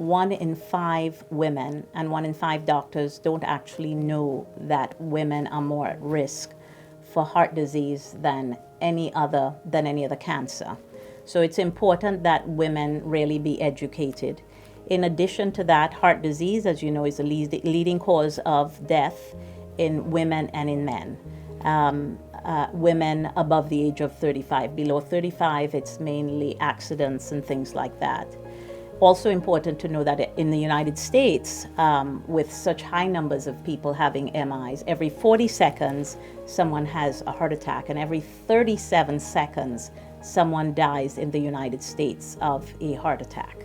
1 in 5 women and 1 in 5 doctors don't actually know that women are more at risk for heart disease than any other cancer. So it's important that women really be educated. In addition to that, heart disease, as you know, is a leading cause of death in women and in men. Women above the age of 35. Below 35, it's mainly accidents and things like that. Also important to know that in the United States, with such high numbers of people having MIs, every 40 seconds someone has a heart attack, and every 37 seconds someone dies in the United States of a heart attack.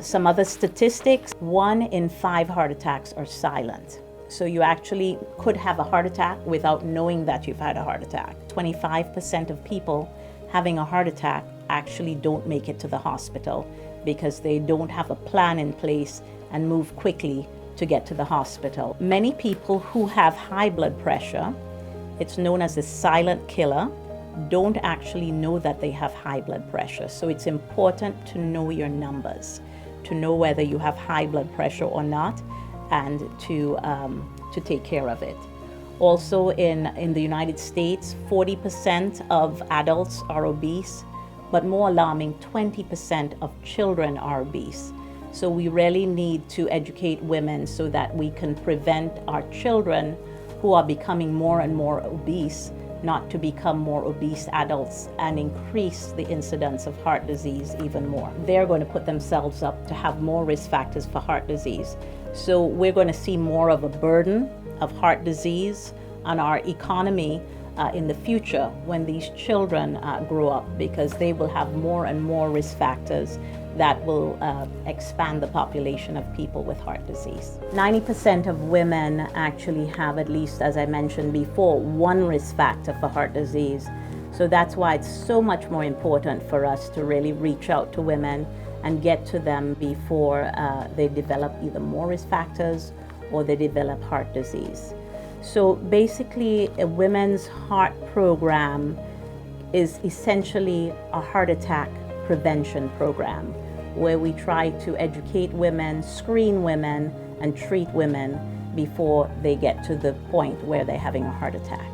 Some other statistics: 1 in 5 heart attacks are silent. So you actually could have a heart attack without knowing that you've had a heart attack. 25% of people having a heart attack actually don't make it to the hospital because they don't have a plan in place and move quickly to get to the hospital. Many people who have high blood pressure, it's known as the silent killer, don't actually know that they have high blood pressure. So it's important to know your numbers, to know whether you have high blood pressure or not, and to take care of it. Also in the United States, 40% of adults are obese, but more alarming, 20% of children are obese. So we really need to educate women so that we can prevent our children who are becoming more and more obese not to become more obese adults and increase the incidence of heart disease even more. They're going to put themselves up to have more risk factors for heart disease. So we're going to see more of a burden of heart disease on our economy in the future when these children grow up, because they will have more and more risk factors that will expand the population of people with heart disease. 90% of women actually have, at least as I mentioned before, one risk factor for heart disease. So that's why it's so much more important for us to really reach out to women and get to them before they develop either more risk factors or they develop heart disease. So basically, a women's heart program is essentially a heart attack prevention program where we try to educate women, screen women, and treat women before they get to the point where they're having a heart attack.